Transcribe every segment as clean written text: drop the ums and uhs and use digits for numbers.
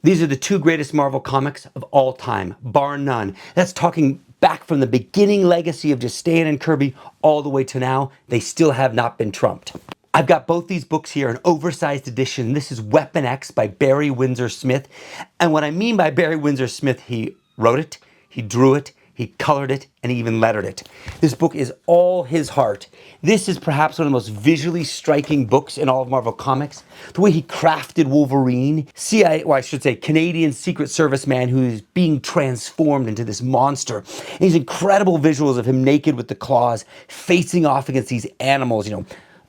These are the two greatest Marvel comics of all time, bar none. That's talking back from the beginning legacy of just Stan and Kirby all the way to now. They still have not been trumped. I've got both these books here, an oversized edition. This is Weapon X by Barry Windsor-Smith. And what I mean by Barry Windsor-Smith, he wrote it, he drew it, he colored it, and he even lettered it. This book is all his heart. This is perhaps one of the most visually striking books in all of Marvel Comics. The way he crafted Wolverine, Canadian Secret Service man who is being transformed into this monster. And these incredible visuals of him naked with the claws, facing off against these animals,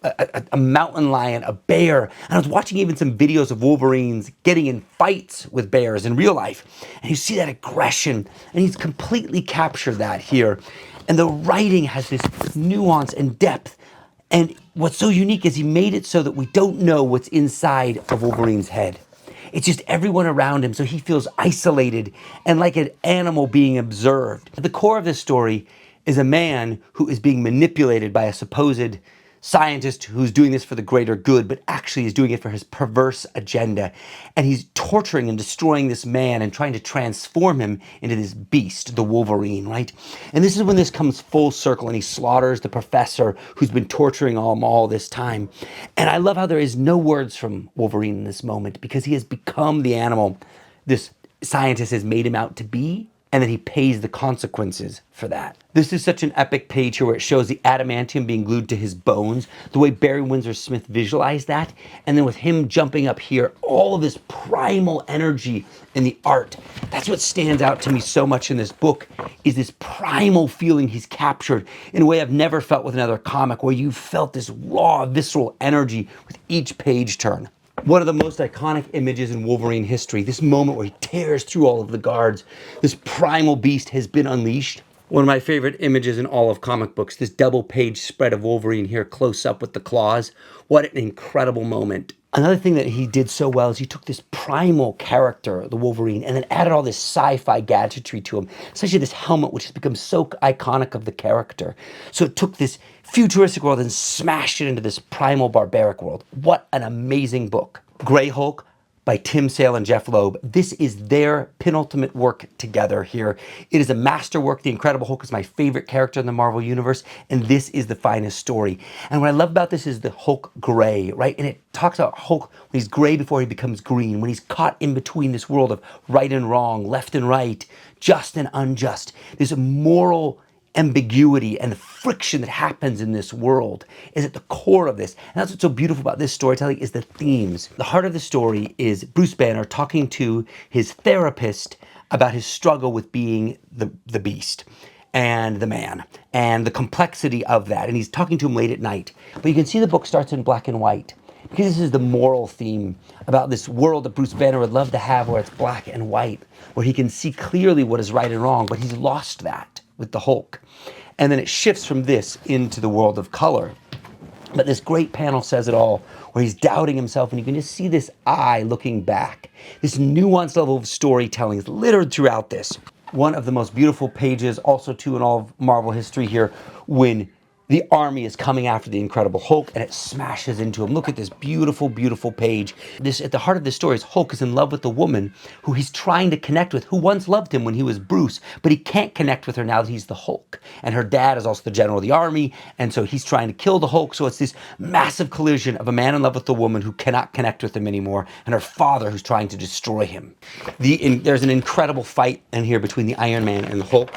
a mountain lion, a bear. And I was watching even some videos of Wolverines getting in fights with bears in real life. And you see that aggression, and he's completely captured that here. And the writing has this nuance and depth. And what's so unique is he made it so that we don't know what's inside of Wolverine's head. It's just everyone around him, so he feels isolated and like an animal being observed. At the core of this story is a man who is being manipulated by a supposed scientist who's doing this for the greater good, but actually is doing it for his perverse agenda. And he's torturing and destroying this man and trying to transform him into this beast, the Wolverine, right? And this is when this comes full circle and he slaughters the professor who's been torturing him all this time. And I love how there is no words from Wolverine in this moment because he has become the animal this scientist has made him out to be, and then he pays the consequences for that. This is such an epic page here where it shows the adamantium being glued to his bones, the way Barry Windsor-Smith visualized that, and then with him jumping up here, all of this primal energy in the art. That's what stands out to me so much in this book, is this primal feeling he's captured in a way I've never felt with another comic, where you felt this raw, visceral energy with each page turn. One of the most iconic images in Wolverine history, this moment where he tears through all of the guards, this primal beast has been unleashed. One of my favorite images in all of comic books, this double page spread of Wolverine here close up with the claws. What an incredible moment. Another thing that he did so well is he took this primal character, the Wolverine, and then added all this sci-fi gadgetry to him, especially this helmet, which has become so iconic of the character. So it took this futuristic world and smashed it into this primal barbaric world. What an amazing book. Grey Hulk by Tim Sale and Jeph Loeb. This is their penultimate work together here. It is a masterwork. The Incredible Hulk is my favorite character in the Marvel Universe, and this is the finest story. And what I love about this is the Hulk gray, right? And it talks about Hulk when he's gray before he becomes green, when he's caught in between this world of right and wrong, left and right, just and unjust. There's a moral ambiguity and the friction that happens in this world is at the core of this. And that's what's so beautiful about this storytelling is the themes. The heart of the story is Bruce Banner talking to his therapist about his struggle with being the beast and the man and the complexity of that. And he's talking to him late at night. But you can see the book starts in black and white because this is the moral theme about this world that Bruce Banner would love to have where it's black and white, where he can see clearly what is right and wrong, but he's lost that with the Hulk. And then it shifts from this into the world of color. But this great panel says it all, where he's doubting himself, and you can just see this eye looking back. This nuanced level of storytelling is littered throughout this. One of the most beautiful pages, also too in all of Marvel history here, when the army is coming after the Incredible Hulk and it smashes into him. Look at this beautiful, beautiful page. This, at the heart of this story is Hulk is in love with the woman who he's trying to connect with, who once loved him when he was Bruce, but he can't connect with her now that he's the Hulk. And her dad is also the general of the army, and so he's trying to kill the Hulk. So it's this massive collision of a man in love with a woman who cannot connect with him anymore, and her father who's trying to destroy him. There's an incredible fight in here between the Iron Man and the Hulk.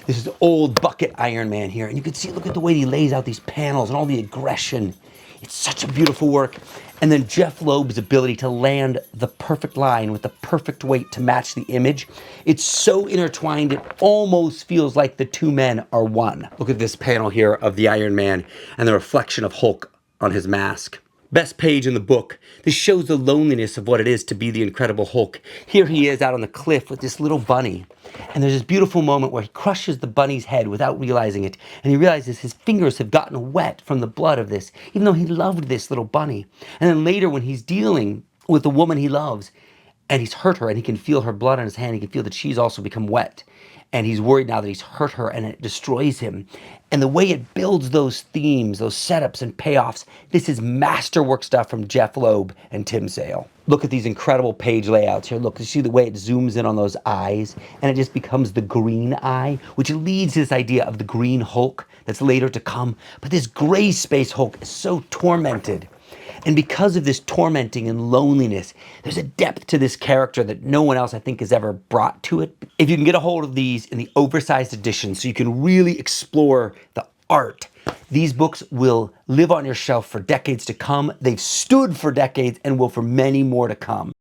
This is old bucket Iron Man here. And you can see, look at the way he lays out these panels and all the aggression. It's such a beautiful work. And then Jeph Loeb's ability to land the perfect line with the perfect weight to match the image. It's so intertwined, it almost feels like the two men are one. Look at this panel here of the Iron Man and the reflection of Hulk on his mask. Best page in the book. This shows the loneliness of what it is to be the Incredible Hulk. Here he is out on the cliff with this little bunny. And there's this beautiful moment where he crushes the bunny's head without realizing it. And he realizes his fingers have gotten wet from the blood of this, even though he loved this little bunny. And then later when he's dealing with the woman he loves, and he's hurt her, and he can feel her blood on his hand. He can feel that she's also become wet. And he's worried now that he's hurt her, and it destroys him. And the way it builds those themes, those setups and payoffs, this is masterwork stuff from Jeph Loeb and Tim Sale. Look at these incredible page layouts here. Look, you see the way it zooms in on those eyes, and it just becomes the green eye, which leads to this idea of the green Hulk that's later to come. But this gray space Hulk is so tormented. And because of this tormenting and loneliness, there's a depth to this character that no one else, I think, has ever brought to it. If you can get a hold of these in the oversized edition so you can really explore the art, these books will live on your shelf for decades to come. They've stood for decades and will for many more to come.